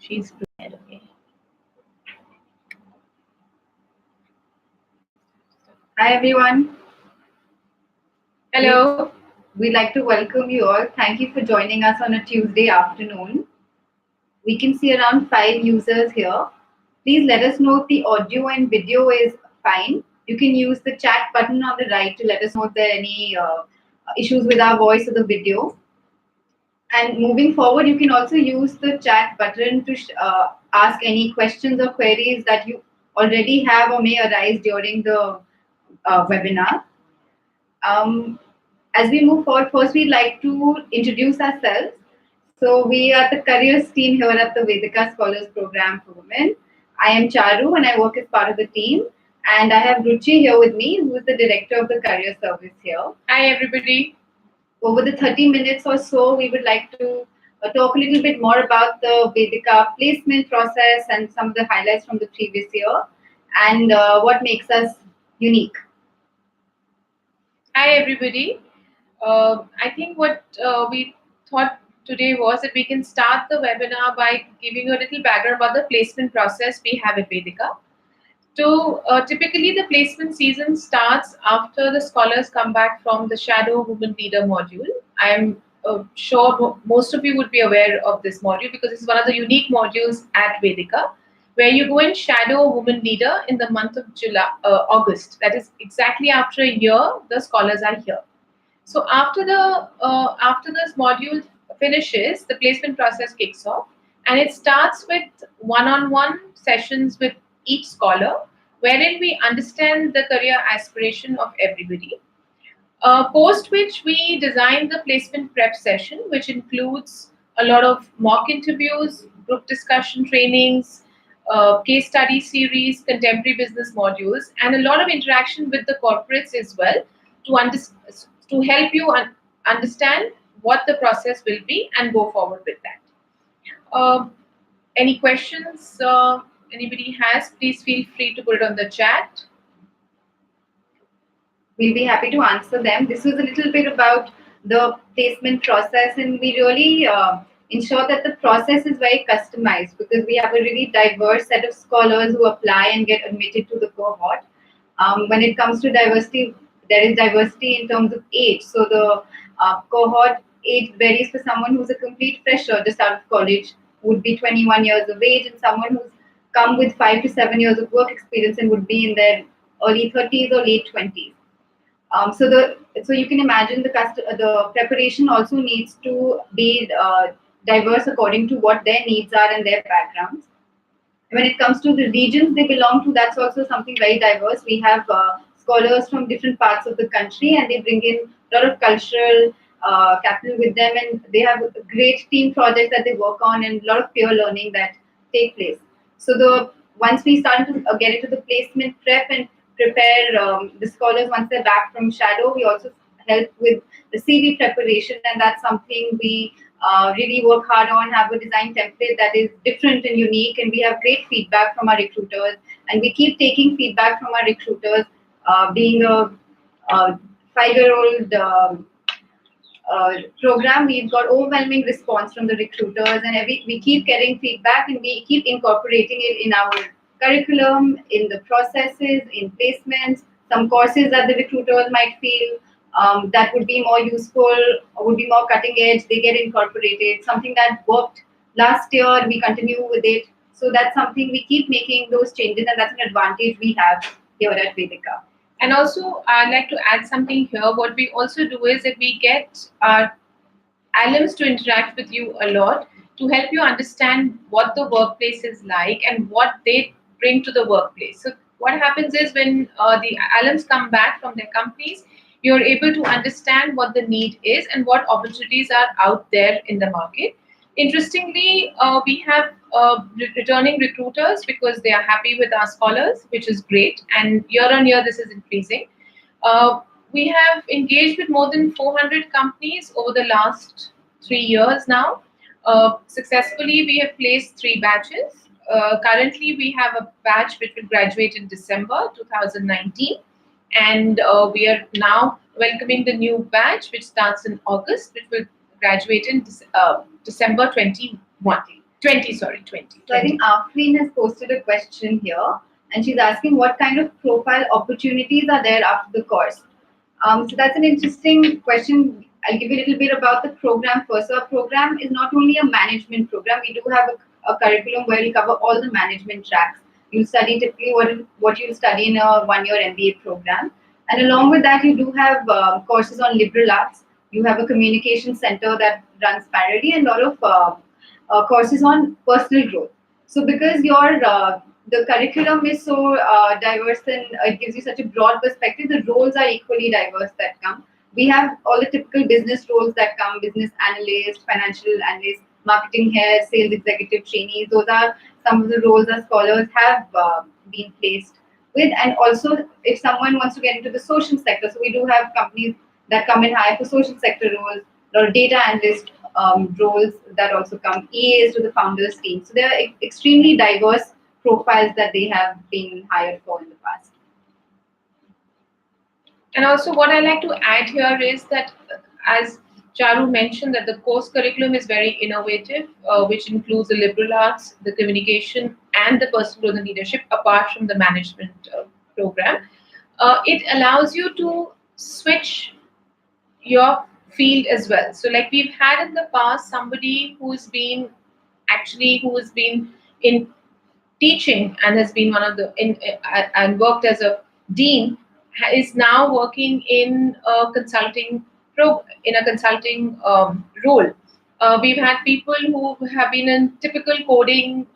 She's prepared. Okay. Hi everyone. Hello. We'd like to welcome you all. Thank you for joining us on a Tuesday afternoon. We can see around 5 users here. Please let us know if the audio and video is fine. You can use the chat button on the right to let us know if there are any issues with our voice or the video. And moving forward, you can also use the chat button to ask any questions or queries that you already have or may arise during the webinar. Um, as we move forward, first we'd like to introduce ourselves. So we are the careers team here at the Vedica Scholars Program for Women. I am Charu and I work as part of the team. And I have Ruchi here with me, who is the director of the career service here. Hi, everybody. Over the 30 minutes or so, we would like to talk a little bit more about the Vedica placement process and some of the highlights from the previous year and what makes us unique. Hi, everybody. I think what we thought today was that we can start the webinar by giving you a little background about the placement process we have at Vedica. So, typically, the placement season starts after the scholars come back from the Shadow Woman Leader module. I am sure most of you would be aware of this module because it's one of the unique modules at Vedica, where you go and shadow a woman leader in the month of August. That is exactly after a year the scholars are here. So after this module finishes, the placement process kicks off, and it starts with one-on-one sessions with each scholar, wherein we understand the career aspiration of everybody. Post which we design the placement prep session, which includes a lot of mock interviews, group discussion trainings, case study series, contemporary business modules, and a lot of interaction with the corporates as well to help you understand what the process will be and go forward with that. Any questions anybody has, please feel free to put it on the chat. We'll be happy to answer them. This was a little bit about the placement process, and we really ensure that the process is very customized because we have a really diverse set of scholars who apply and get admitted to the cohort. When it comes to diversity, there is diversity in terms of age. So the cohort age varies for someone who's a complete fresher just out of college would be 21 years of age, and someone who's come with 5 to 7 years of work experience and would be in their early 30s or late 20s. So you can imagine the preparation also needs to be diverse according to what their needs are and their backgrounds. When it comes to the regions they belong to, that's also something very diverse. We have scholars from different parts of the country, and they bring in a lot of cultural capital with them, and they have great team projects that they work on and a lot of peer learning that take place. So the once we start to get into the placement prep and prepare the scholars once they're back from shadow, we also help with the CV preparation, and that's something we really work hard on, have a design template that is different and unique, and we have great feedback from our recruiters, and we keep taking feedback from our recruiters. Being a 5-year-old program, we've got overwhelming response from the recruiters, and we keep getting feedback, and we keep incorporating it in our curriculum, in the processes, in placements, some courses that the recruiters might feel that would be more useful or would be more cutting edge, they get incorporated. Something that worked last year, we continue with it. So that's something we keep making those changes, and that's an advantage we have here at Vedica. And also, I'd like to add something here. What we also do is that we get our alums to interact with you a lot to help you understand what the workplace is like and what they bring to the workplace. So what happens is when the alums come back from their companies, you're able to understand what the need is and what opportunities are out there in the market. Interestingly, we have returning recruiters because they are happy with our scholars, which is great. And year on year, this is increasing. We have engaged with more than 400 companies over the last 3 years now. Successfully, we have placed 3 batches. Currently, we have a batch which will graduate in December 2019. And we are now welcoming the new batch, which starts in August, which will graduate in December 2020. 20, sorry, 20, So I think 20. Afreen has posted a question here, and she's asking what kind of profile opportunities are there after the course. So that's an interesting question. I'll give you a little bit about the program first. So our program is not only a management program. We do have a curriculum where we cover all the management tracks. You study typically what you study in a 1 year MBA program, and along with that, you do have courses on liberal arts. You have a communication center that runs parallelly, and a lot of courses on personal growth. So because your the curriculum is so diverse and it gives you such a broad perspective, the roles are equally diverse that come. We have all the typical business roles that come: business analyst, financial analyst, marketing head, sales executive trainees. Those are some of the roles that scholars have been placed with. And also, if someone wants to get into the social sector, so we do have companies that come in high for social sector roles or data analyst roles that also come, EAs to the founders team. So there are extremely diverse profiles that they have been hired for in the past. And also, what I like to add here is that, as Charu mentioned, that the course curriculum is very innovative, which includes the liberal arts, the communication, and the personal growth and leadership, apart from the management program. It allows you to switch your field as well. So, like we've had in the past, somebody who has been in teaching and has been one of the and worked as a dean is now working in a consulting role. We've had people who have been in typical coding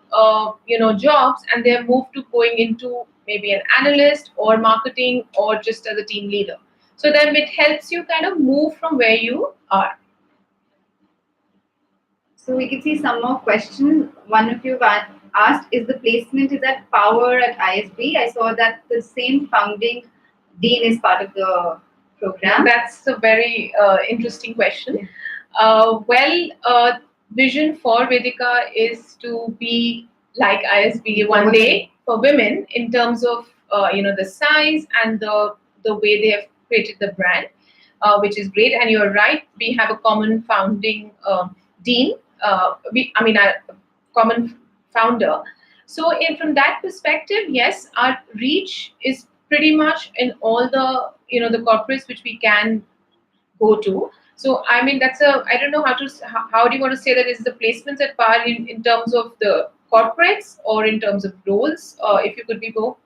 jobs, and they're moved to going into maybe an analyst or marketing or just as a team leader. So then it helps you kind of move from where you are. So we can see some more questions. One of you asked, is the placement is at Power at ISB? I saw that the same founding dean is part of the program. That's a very interesting question. Vision for Vedica is to be like ISB one day for women in terms of the size and the way they have created the brand, which is great. And you're right, we have a common founding dean. A common founder. So, from that perspective, yes, our reach is pretty much in all the the corporates which we can go to. So that's I don't know how do you want to say that is the placements at par in terms of the corporates or in terms of roles, if you could be more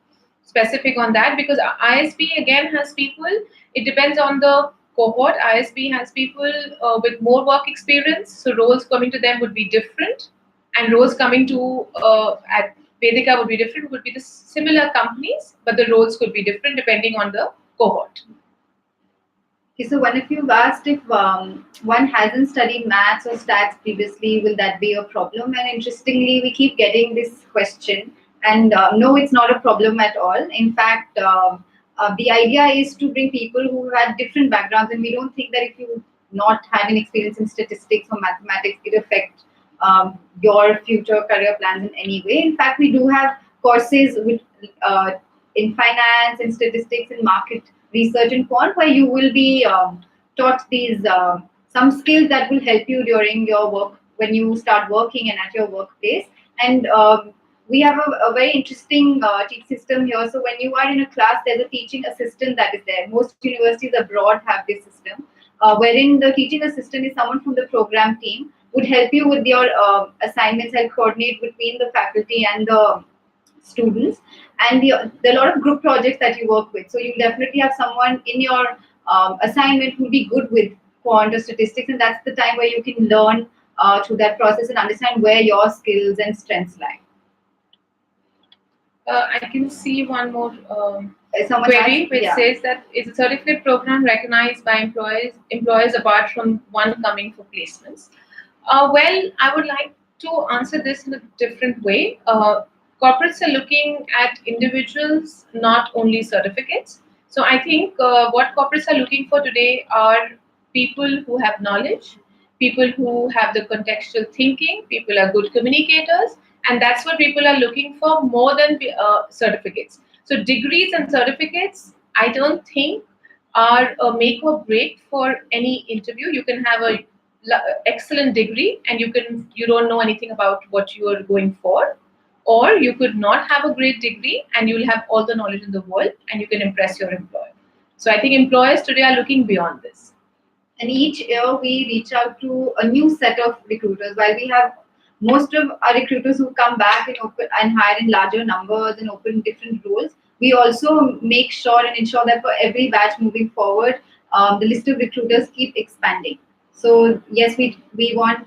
specific on that, because ISB again has people, it depends on the cohort. ISB has people with more work experience, so roles coming to them would be different, and roles coming to at Vedica would be different, would be the similar companies, but the roles could be different depending on the cohort. Okay, so one of you asked if one hasn't studied maths or stats previously, will that be a problem? And interestingly, we keep getting this question, and no, it's not a problem at all. In fact, the idea is to bring people who had different backgrounds, and we don't think that if you not had an experience in statistics or mathematics, it affect your future career plans in any way. In fact, we do have courses with in finance and statistics and market research and quant, where you will be taught these some skills that will help you during your work when you start working and at your workplace. And we have a very interesting teach system here. So when you are in a class, there's a teaching assistant that is there. Most universities abroad have this system, wherein the teaching assistant is someone from the program team, would help you with your assignments, help coordinate between the faculty and the students. And there are a lot of group projects that you work with, so you definitely have someone in your assignment who will be good with quant or statistics, and that's the time where you can learn through that process and understand where your skills and strengths lie. I can see one more query which says that is a certificate program recognized by employers apart from one coming for placements. I would like to answer this in a different way. Corporates are looking at individuals, not only certificates. So I think what corporates are looking for today are people who have knowledge, people who have the contextual thinking, people are good communicators, and that's what people are looking for more than certificates. So degrees and certificates, I don't think are a make or break for any interview. You can have a excellent degree and you don't know anything about what you are going for, or you could not have a great degree and you'll have all the knowledge in the world and you can impress your employer. So I think employers today are looking beyond this. And each year we reach out to a new set of recruiters. While we have most of our recruiters who come back and open and hire in larger numbers and open different roles, we also make sure and ensure that for every batch moving forward, the list of recruiters keep expanding. So yes, we want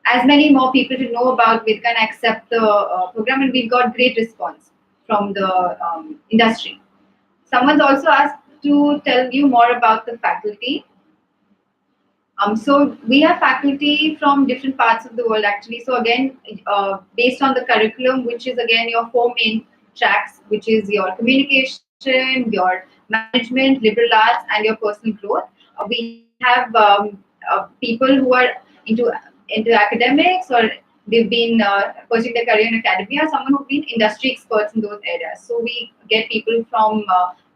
as many more people to know about Vidka and accept the program, and we've got great response from the industry. Someone's also asked to tell you more about the faculty. So we have faculty from different parts of the world actually. So again, based on the curriculum, which is again your four main tracks, which is your communication, your management, liberal arts, and your personal growth. We have people who are into into academics, or they've been pursuing their career in academia, someone who've been industry experts in those areas. So we get people from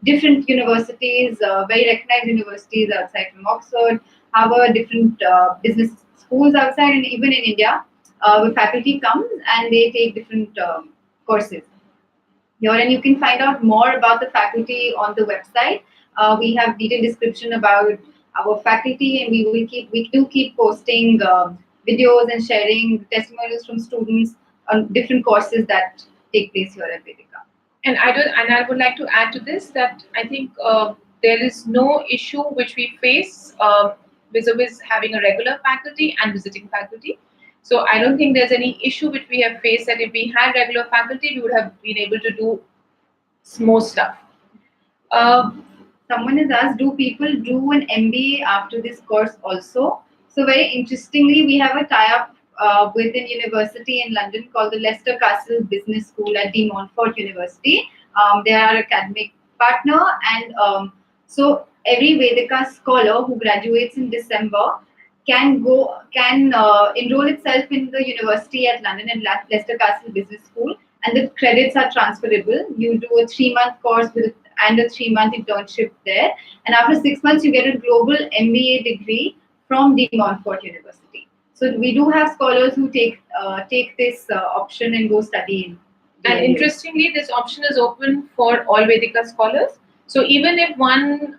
different universities, very recognized universities outside from Oxford, Harvard, different business schools outside, and even in India, where faculty comes and they take different courses here, and you can find out more about the faculty on the website. We have detailed description about our faculty, and we do keep posting videos and sharing testimonials from students on different courses that take place here at Vedica. And I would like to add to this that I think there is no issue which we face vis-a-vis having a regular faculty and visiting faculty. So I don't think there's any issue which we have faced that if we had regular faculty, we would have been able to do more stuff. Uh, Someone has asked, do people do an MBA after this course also? So very interestingly, we have a tie-up with an university in London called the Leicester Castle Business School at De Montfort University. They are our academic partner, and so every Vedica scholar who graduates in December can enroll itself in the university at London and Leicester Castle Business School, and the credits are transferable. You do a 3 month course and a 3 month internship there, and after 6 months you get a global MBA degree from De Montfort University. So we do have scholars who take this option and go study in. And interestingly, this option is open for all Vedica scholars. So even if one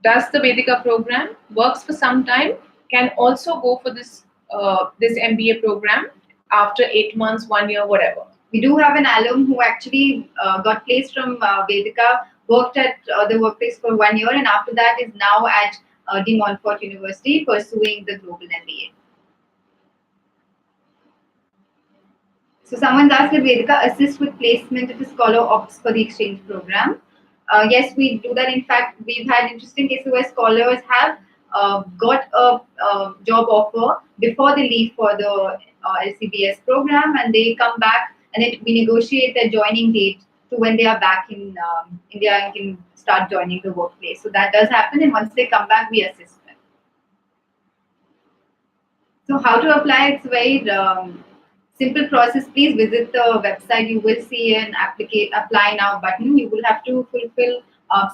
does the Vedica program, works for some time, can also go for this MBA program after 8 months, 1 year, whatever. We do have an alum who actually got placed from Vedica, worked at the workplace for 1 year, and after that is now at De Montfort University pursuing the global MBA. So someone's asked if Vedica assists with placement if a scholar opts for the exchange program. Yes, we do that. In fact, we've had interesting cases where scholars have got a job offer before they leave for the LCBS program, and they come back, and then we negotiate their joining date to when they are back in India and can start joining the workplace. So that does happen, and once they come back, we assist them. So how to apply? It's a very simple process. Please visit the website. You will see an apply now button. You will have to fill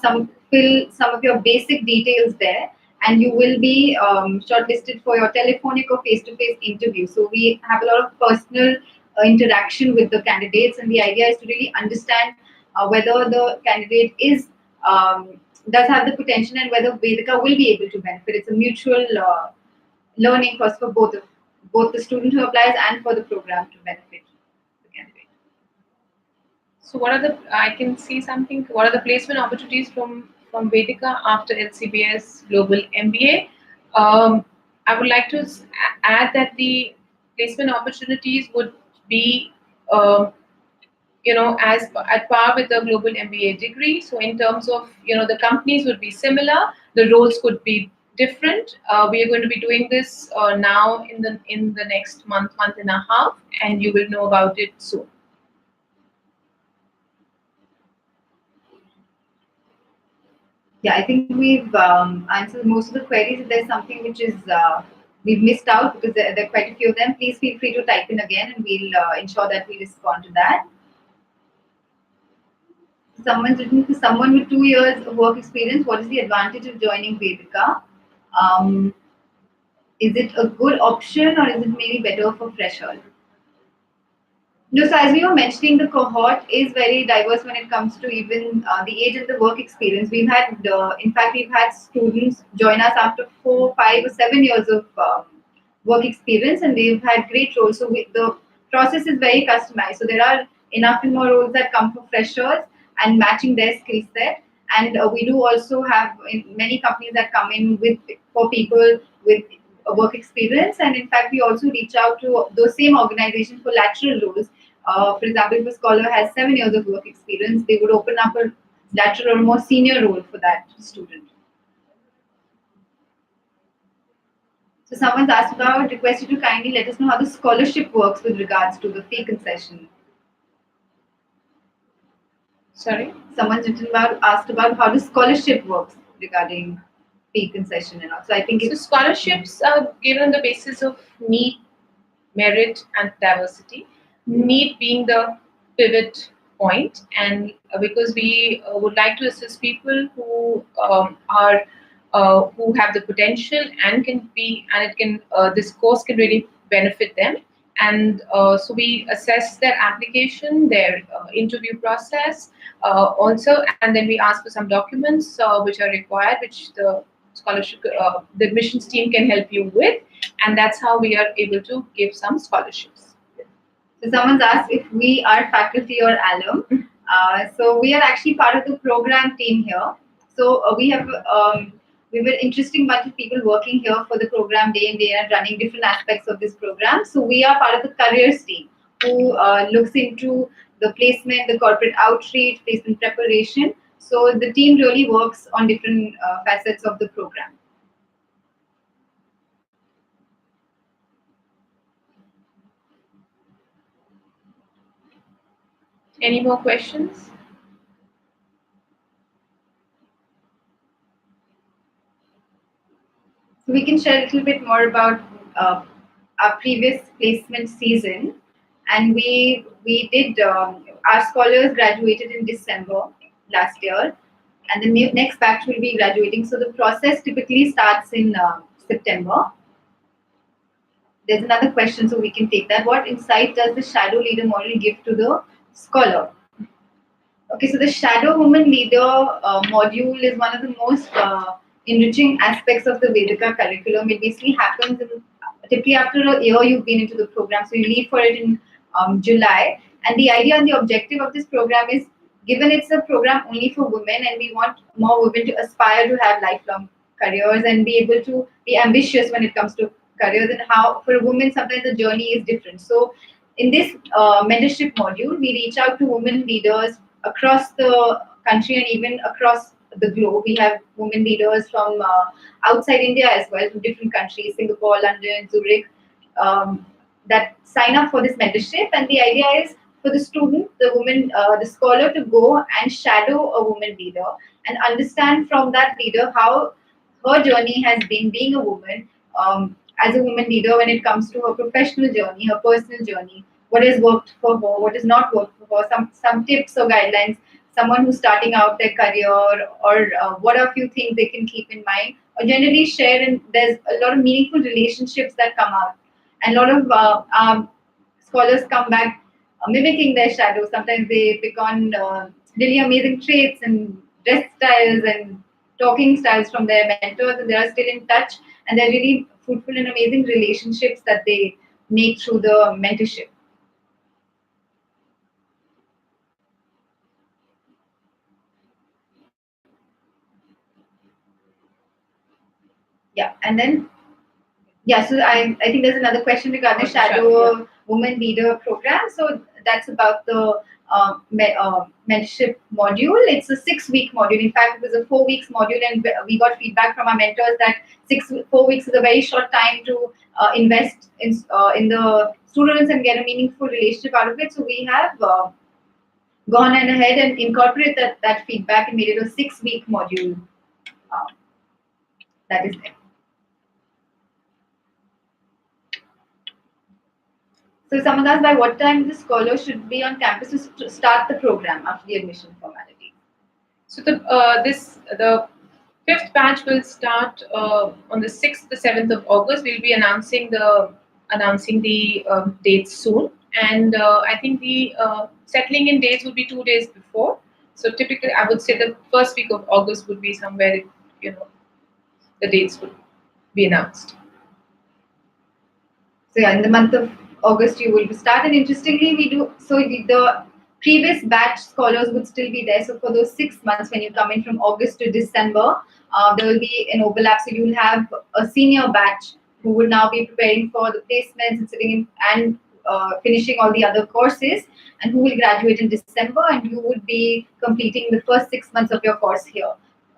some of your basic details there, and you will be shortlisted for your telephonic or face-to-face interview. So we have a lot of personal interaction with the candidates, and the idea is to really understand whether the candidate does have the potential and whether Vedica will be able to benefit. It's a mutual learning course for both the student who applies and for the program to benefit the candidate. So I can see something, what are the placement opportunities from Vedica after LCBS Global MBA? I would like to add that the placement opportunities would be, as at par with the global MBA degree. So in terms of, the companies would be similar, the roles could be different. We are going to be doing this now in the next month and a half, and you will know about it soon. Yeah, I think we've answered most of the queries. If there's something which is we've missed out, because there are quite a few of them, please feel free to type in again, and we'll ensure that we respond to that. Someone's written, to someone with 2 years of work experience, what is the advantage of joining Vedica? Is it a good option or is it maybe better for freshers? No, so as we were mentioning, the cohort is very diverse when it comes to even the age and the work experience. In fact, we've had students join us after 4, 5, or 7 years of work experience, and they've had great roles. So the process is very customized. So there are enough and more roles that come for freshers and matching their skill set. And we do also have many companies that come in with for people with a work experience. And in fact, we also reach out to those same organizations for lateral roles. For example, if a scholar has 7 years of work experience, they would open up a lateral or more senior role for that student. So someone's asked about, request you to kindly let us know how the scholarship works with regards to the fee concession. Sorry. Someone's written about asked about how the scholarship works regarding fee concession and all. So I think So it's scholarships are given on the basis of need, merit, and diversity. Need being the pivot point, and because we would like to assist people who are who have the potential and can be, and it can this course can really benefit them. And so we assess their application, their interview process, also, and then we ask for some documents which are required, which the scholarship, the admissions team can help you with, and that's how we are able to give some scholarships. So someone's asked if we are faculty or alum. So we are actually part of the program team here. So we were interesting bunch of people working here for the program day in day out, running different aspects of this program. So we are part of the careers team who looks into the placement, the corporate outreach, placement preparation. So the team really works on different facets of the program. Any more questions? So we can share a little bit more about our previous placement season, and we did our scholars graduated in December last year, and the next batch will be graduating. So the process typically starts in September. There's another question, so we can take that. What insight does the shadow leader model give to the scholar? Okay, so the Shadow Woman Leader module is one of the most enriching aspects of the Vedica curriculum. It basically happens typically after a year you've been into the program. So you leave for it in July. And the idea and the objective of this program is, given it's a program only for women, and we want more women to aspire to have lifelong careers and be able to be ambitious when it comes to careers, and how for a woman sometimes the journey is different. So in this mentorship module, we reach out to women leaders across the country and even across the globe. We have women leaders from outside India as well, from different countries, Singapore, London, Zurich, that sign up for this mentorship. And the idea is for the student, the woman, the scholar to go and shadow a woman leader and understand from that leader how her journey has been being a woman, as a woman leader when it comes to her professional journey, her personal journey, what has worked for her, what has not worked for her, some tips or guidelines, someone who's starting out their career, or what are a few things they can keep in mind, or generally share. And there's a lot of meaningful relationships that come out, and a lot of scholars come back mimicking their shadows. Sometimes they pick on really amazing traits and dress styles and talking styles from their mentors, and they are still in touch, and they're really fruitful and amazing relationships that they make through the mentorship. Yeah, and then yeah, so I think there's another question regarding the Shadow Woman Leader program. So that's about the mentorship module. It's a 6 week module. In fact, it was a 4 weeks module, and we got feedback from our mentors that 4 weeks is a very short time to invest in the students and get a meaningful relationship out of it. So we have gone and ahead and incorporated that feedback and made it a 6 week module. Uh, that is there. So someone asked by what time the scholar should be on campus to start the program after the admission formality. So the Fifth batch will start on the 6th, the 7th of August. We'll be announcing the dates soon, and I think the settling in dates would be 2 days before. So typically, I would say the first week of August would be somewhere, you know, the dates would be announced. So yeah, in the month of August you will start. And interestingly, we do so the previous batch scholars would still be there. So for those 6 months, when you come in from August to December, there will be an overlap. So you'll have a senior batch who will now be preparing for the placements and sitting in and finishing all the other courses, and who will graduate in December, and you would be completing the first 6 months of your course here.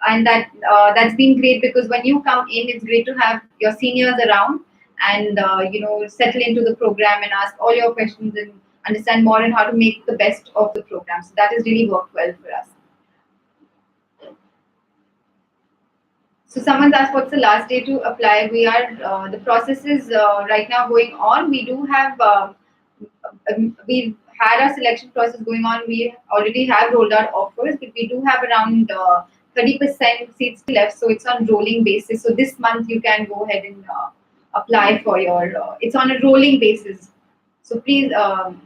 And that's been great because when you come in, it's great to have your seniors around and settle into the program and ask all your questions and understand more on how to make the best of the program. So that has really worked well for us. So someone's asked what's the last day to apply. We are the process is right now going on. We do have we've had our selection process going on. We already have rolled out offers, but we do have around 30% seats left. So it's on rolling basis. So this month you can go ahead and apply for your. It's on a rolling basis. So please,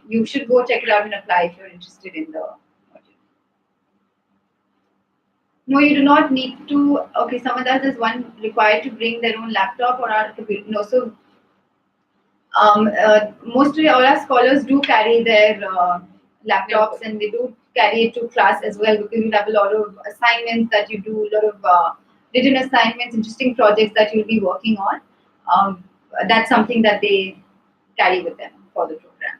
you should go check it out and apply if you're interested in the. No, you do not need to. Okay, someone else is one required to bring their own laptop or our computer. No, so mostly all our scholars do carry their laptops and they do carry it to class as well because you have a lot of assignments that you do, a lot of written assignments, interesting projects that you'll be working on. That's something that they carry with them for the program.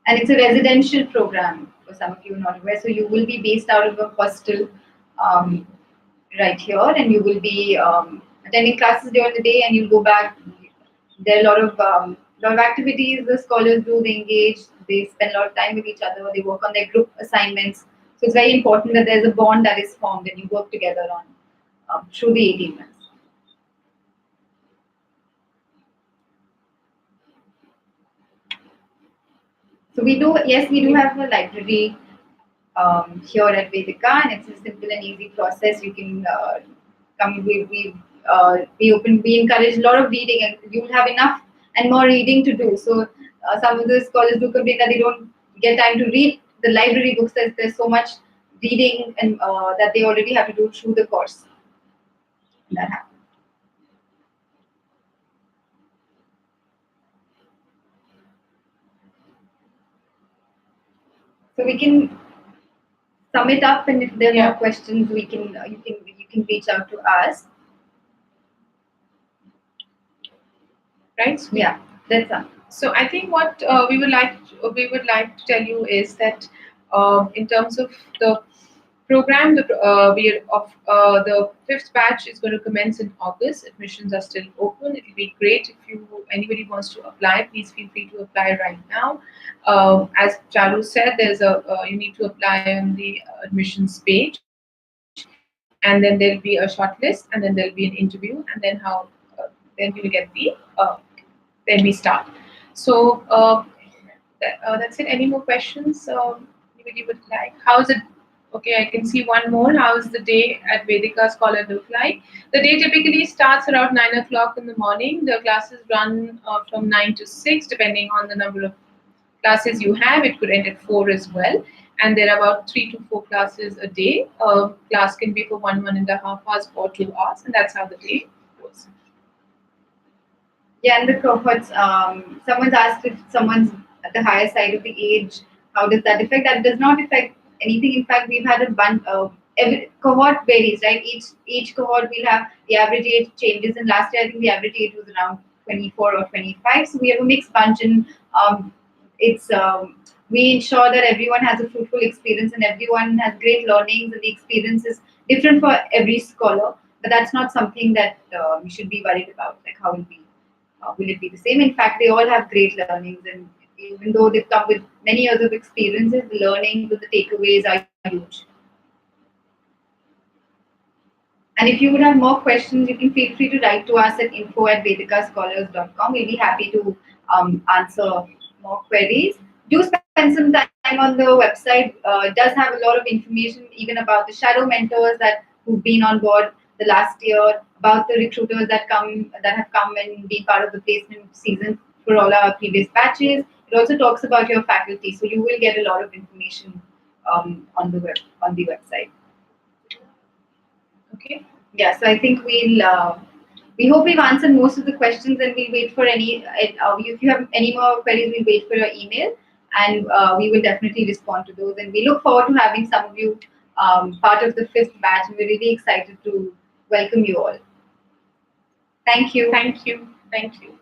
And it's a residential program for some of you not aware. So you will be based out of a hostel um, right here, and you will be attending classes during the day, and you'll go back. There are a lot of activities the scholars do. They engage. They spend a lot of time with each other. They work on their group assignments. So it's very important that there's a bond that is formed and you work together on through the 18 months. So we do have a library here at Vedica, and it's a simple and easy process. You can come. We encourage a lot of reading, and you will have enough and more reading to do. So some of the scholars do complain that they don't get time to read the library books. There's so much reading and that they already have to do through the course. That happens. So we can sum it up, and if there are more questions, we can you can reach out to us. Right? Yeah, that's all. So I think what we would like to tell you is that in terms of the program, the fifth batch is going to commence in August. Admissions are still open. It will be great if anybody wants to apply. Please feel free to apply right now. As Charu said, there's a you need to apply on the admissions page, and then there'll be a short list, and then there'll be an interview, and then you'll get then we start. So that's it. Any more questions? Anybody would like? How's it? Okay, I can see one more. How's the day at Vedica Scholar look like? The day typically starts around 9 o'clock in the morning. The classes run from 9 to 6, depending on the number of classes you have. It could end at 4 as well. And there are about 3 to 4 classes a day. Class can be for 1.5 hours or 2 hours, and that's how the day goes. Yeah, and the cohorts. Someone's asked if someone's at the higher side of the age, how does that affect? That does not affect anything. In fact, we've had a bunch. Every cohort varies, right? Each cohort will have the average age changes. And last year, I think the average age was around 24 or 25. So we have a mixed bunch, and it's we ensure that everyone has a fruitful experience and everyone has great learnings, and the experience is different for every scholar. But that's not something that we should be worried about. Like how will it be the same? In fact, they all have great learnings, and even though they've come with many years of experiences, the learnings and the takeaways are huge. And if you would have more questions, you can feel free to write to us at info@vedikascholars.com. We'll be happy to answer more queries. Do spend some time on the website. It does have a lot of information, even about the shadow mentors that who've been on board the last year, about the recruiters that have come and been part of the placement season for all our previous batches. It also talks about your faculty, so you will get a lot of information on the website. Okay. Yeah, so I think we hope we've answered most of the questions, and we'll wait for any. If you have any more queries, we'll wait for your email, and we will definitely respond to those. And we look forward to having some of you part of the fifth batch. And we're really excited to welcome you all. Thank you. Thank you. Thank you.